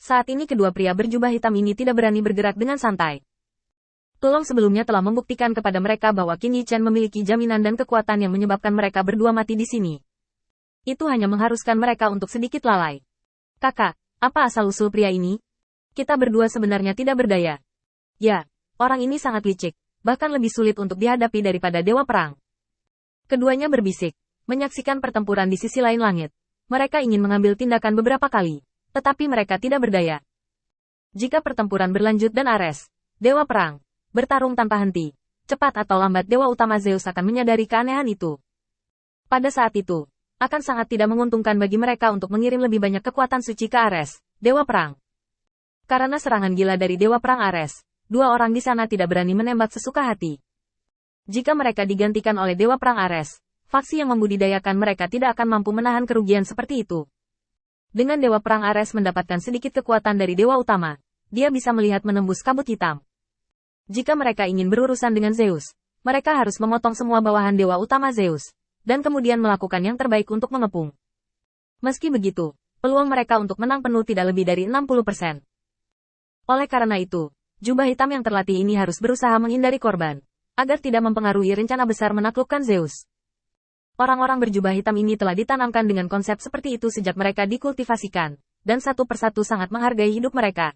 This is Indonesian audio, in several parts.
Saat ini kedua pria berjubah hitam ini tidak berani bergerak dengan santai. Tulong sebelumnya telah membuktikan kepada mereka bahwa Qin Yichen memiliki jaminan dan kekuatan yang menyebabkan mereka berdua mati di sini. Itu hanya mengharuskan mereka untuk sedikit lalai. Kakak, apa asal-usul pria ini? Kita berdua sebenarnya tidak berdaya. Ya, orang ini sangat licik, bahkan lebih sulit untuk dihadapi daripada Dewa Perang. Keduanya berbisik, menyaksikan pertempuran di sisi lain langit. Mereka ingin mengambil tindakan beberapa kali, tetapi mereka tidak berdaya. Jika pertempuran berlanjut dan Ares, Dewa Perang, bertarung tanpa henti, cepat atau lambat Dewa Utama Zeus akan menyadari keanehan itu. Pada saat itu, akan sangat tidak menguntungkan bagi mereka untuk mengirim lebih banyak kekuatan suci ke Ares, Dewa Perang. Karena serangan gila dari Dewa Perang Ares, dua orang di sana tidak berani menembak sesuka hati. Jika mereka digantikan oleh Dewa Perang Ares, faksi yang membudidayakan mereka tidak akan mampu menahan kerugian seperti itu. Dengan Dewa Perang Ares mendapatkan sedikit kekuatan dari Dewa Utama, dia bisa melihat menembus kabut hitam. Jika mereka ingin berurusan dengan Zeus, mereka harus memotong semua bawahan Dewa Utama Zeus, dan kemudian melakukan yang terbaik untuk mengepung. Meski begitu, peluang mereka untuk menang penuh tidak lebih dari 60%. Oleh karena itu, jubah hitam yang terlatih ini harus berusaha menghindari korban, agar tidak mempengaruhi rencana besar menaklukkan Zeus. Orang-orang berjubah hitam ini telah ditanamkan dengan konsep seperti itu sejak mereka dikultivasikan, dan satu persatu sangat menghargai hidup mereka.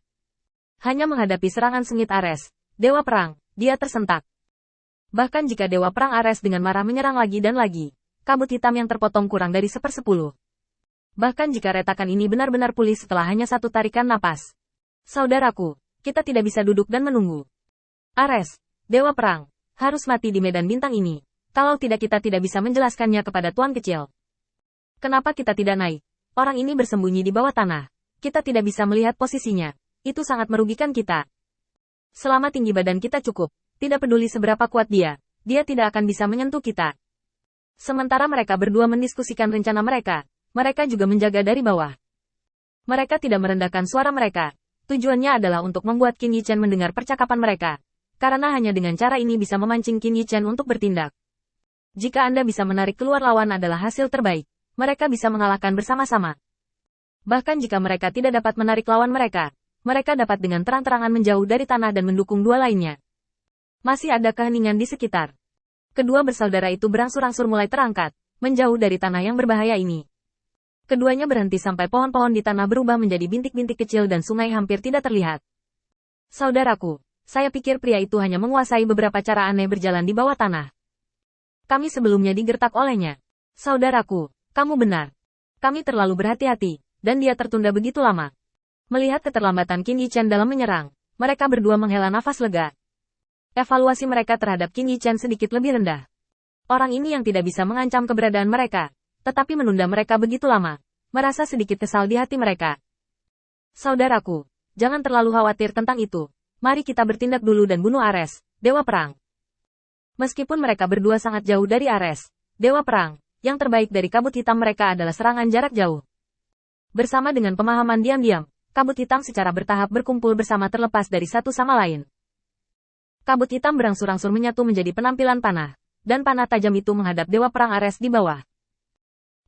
Hanya menghadapi serangan sengit Ares, Dewa Perang, dia tersentak. Bahkan jika Dewa Perang Ares dengan marah menyerang lagi dan lagi, kabut hitam yang terpotong kurang dari 1/10. Bahkan jika retakan ini benar-benar pulih setelah hanya satu tarikan napas. Saudaraku, kita tidak bisa duduk dan menunggu. Ares, Dewa Perang, harus mati di medan bintang ini. Kalau tidak kita tidak bisa menjelaskannya kepada Tuan Kecil. Kenapa kita tidak naik? Orang ini bersembunyi di bawah tanah. Kita tidak bisa melihat posisinya. Itu sangat merugikan kita. Selama tinggi badan kita cukup, tidak peduli seberapa kuat dia tidak akan bisa menyentuh kita. Sementara mereka berdua mendiskusikan rencana mereka juga menjaga dari bawah. Mereka tidak merendahkan suara mereka. Tujuannya adalah untuk membuat Qin Yichen mendengar percakapan mereka. Karena hanya dengan cara ini bisa memancing Qin Yichen untuk bertindak. Jika Anda bisa menarik keluar lawan adalah hasil terbaik, mereka bisa mengalahkan bersama-sama. Bahkan jika mereka tidak dapat menarik lawan mereka dapat dengan terang-terangan menjauh dari tanah dan mendukung dua lainnya. Masih ada keheningan di sekitar. Kedua bersaudara itu berangsur-angsur mulai terangkat, menjauh dari tanah yang berbahaya ini. Keduanya berhenti sampai pohon-pohon di tanah berubah menjadi bintik-bintik kecil dan sungai hampir tidak terlihat. Saudaraku, saya pikir pria itu hanya menguasai beberapa cara aneh berjalan di bawah tanah. Kami sebelumnya digertak olehnya. Saudaraku, kamu benar. Kami terlalu berhati-hati, dan dia tertunda begitu lama. Melihat keterlambatan Qin Yichen dalam menyerang, mereka berdua menghela nafas lega. Evaluasi mereka terhadap Qin Yichen sedikit lebih rendah. Orang ini yang tidak bisa mengancam keberadaan mereka, tetapi menunda mereka begitu lama, merasa sedikit kesal di hati mereka. Saudaraku, jangan terlalu khawatir tentang itu. Mari kita bertindak dulu dan bunuh Ares, Dewa Perang. Meskipun mereka berdua sangat jauh dari Ares, Dewa Perang, yang terbaik dari kabut hitam mereka adalah serangan jarak jauh. Bersama dengan pemahaman diam-diam, kabut hitam secara bertahap berkumpul bersama terlepas dari satu sama lain. Kabut hitam berangsur-angsur menyatu menjadi penampilan panah, dan panah tajam itu menghadap Dewa Perang Ares di bawah.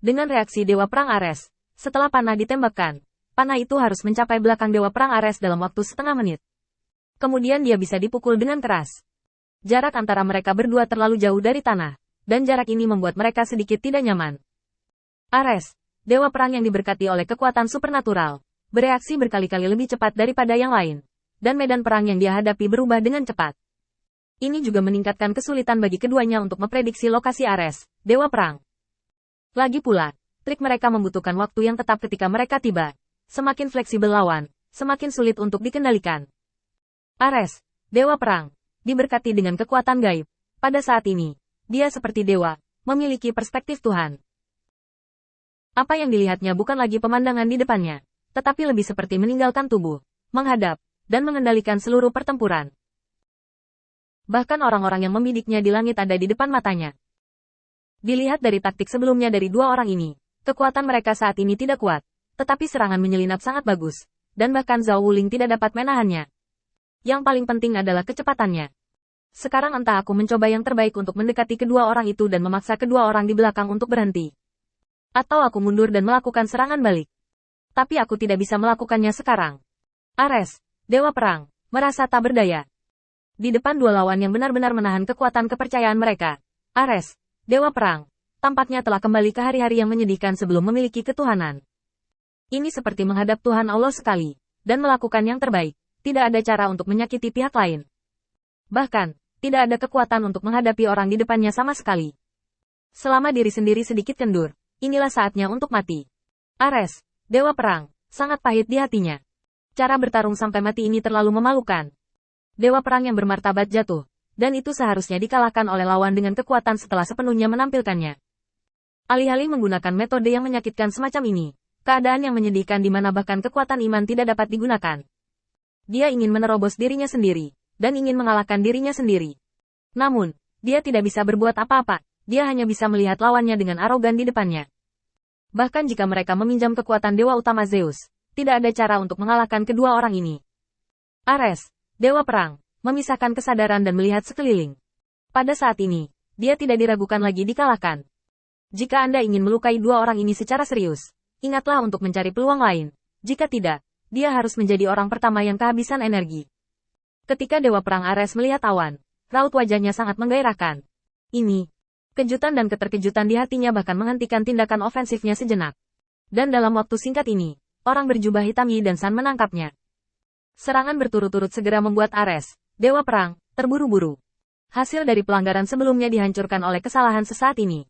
Dengan reaksi Dewa Perang Ares, setelah panah ditembakkan, panah itu harus mencapai belakang Dewa Perang Ares dalam waktu setengah menit. Kemudian dia bisa dipukul dengan keras. Jarak antara mereka berdua terlalu jauh dari tanah, dan jarak ini membuat mereka sedikit tidak nyaman. Ares, Dewa Perang yang diberkati oleh kekuatan supernatural, bereaksi berkali-kali lebih cepat daripada yang lain, dan medan perang yang dia hadapi berubah dengan cepat. Ini juga meningkatkan kesulitan bagi keduanya untuk memprediksi lokasi Ares, Dewa Perang. Lagi pula, trik mereka membutuhkan waktu yang tetap ketika mereka tiba. Semakin fleksibel lawan, semakin sulit untuk dikendalikan. Ares, Dewa Perang, diberkati dengan kekuatan gaib. Pada saat ini, dia seperti dewa, memiliki perspektif Tuhan. Apa yang dilihatnya bukan lagi pemandangan di depannya, tetapi lebih seperti meninggalkan tubuh, menghadap, dan mengendalikan seluruh pertempuran. Bahkan orang-orang yang membidiknya di langit ada di depan matanya. Dilihat dari taktik sebelumnya dari dua orang ini, kekuatan mereka saat ini tidak kuat, tetapi serangan menyelinap sangat bagus, dan bahkan Zhao Wuling tidak dapat menahannya. Yang paling penting adalah kecepatannya. Sekarang entah aku mencoba yang terbaik untuk mendekati kedua orang itu dan memaksa kedua orang di belakang untuk berhenti. Atau aku mundur dan melakukan serangan balik. Tapi aku tidak bisa melakukannya sekarang. Ares, Dewa Perang, merasa tak berdaya. Di depan dua lawan yang benar-benar menahan kekuatan kepercayaan mereka, Ares, Dewa Perang, tampaknya telah kembali ke hari-hari yang menyedihkan sebelum memiliki ketuhanan. Ini seperti menghadap Tuhan Allah sekali, dan melakukan yang terbaik. Tidak ada cara untuk menyakiti pihak lain. Bahkan, tidak ada kekuatan untuk menghadapi orang di depannya sama sekali. Selama diri sendiri sedikit kendur, inilah saatnya untuk mati. Ares, Dewa Perang, sangat pahit di hatinya. Cara bertarung sampai mati ini terlalu memalukan. Dewa Perang yang bermartabat jatuh, dan itu seharusnya dikalahkan oleh lawan dengan kekuatan setelah sepenuhnya menampilkannya. Alih-alih menggunakan metode yang menyakitkan semacam ini, keadaan yang menyedihkan di mana bahkan kekuatan iman tidak dapat digunakan. Dia ingin menerobos dirinya sendiri, dan ingin mengalahkan dirinya sendiri. Namun, dia tidak bisa berbuat apa-apa, dia hanya bisa melihat lawannya dengan arogan di depannya. Bahkan jika mereka meminjam kekuatan Dewa Utama Zeus, tidak ada cara untuk mengalahkan kedua orang ini. Ares, Dewa Perang, memisahkan kesadaran dan melihat sekeliling. Pada saat ini, dia tidak diragukan lagi dikalahkan. Jika Anda ingin melukai dua orang ini secara serius, ingatlah untuk mencari peluang lain. Jika tidak, dia harus menjadi orang pertama yang kehabisan energi. Ketika Dewa Perang Ares melihat awan, raut wajahnya sangat menggairahkan. Ini, kejutan dan keterkejutan di hatinya bahkan menghentikan tindakan ofensifnya sejenak. Dan dalam waktu singkat ini, orang berjubah hitam Yi dan San menangkapnya. Serangan berturut-turut segera membuat Ares, Dewa Perang, terburu-buru. Hasil dari pelanggaran sebelumnya dihancurkan oleh kesalahan sesaat ini.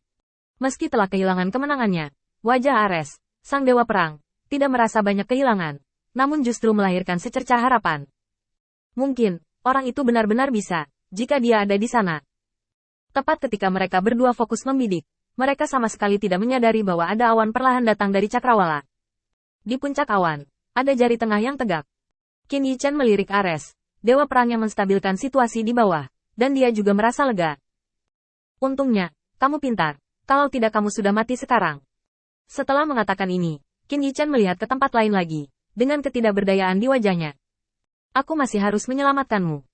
Meski telah kehilangan kemenangannya, wajah Ares, Sang Dewa Perang, tidak merasa banyak kehilangan, namun justru melahirkan secercah harapan. Mungkin, orang itu benar-benar bisa, jika dia ada di sana. Tepat ketika mereka berdua fokus membidik, mereka sama sekali tidak menyadari bahwa ada awan perlahan datang dari cakrawala. Di puncak awan, ada jari tengah yang tegak. Qin Yichen melirik Ares, Dewa Perang yang menstabilkan situasi di bawah, dan dia juga merasa lega. Untungnya, kamu pintar, kalau tidak kamu sudah mati sekarang. Setelah mengatakan ini, Qin Yichen melihat ke tempat lain lagi, dengan ketidakberdayaan di wajahnya. Aku masih harus menyelamatkanmu.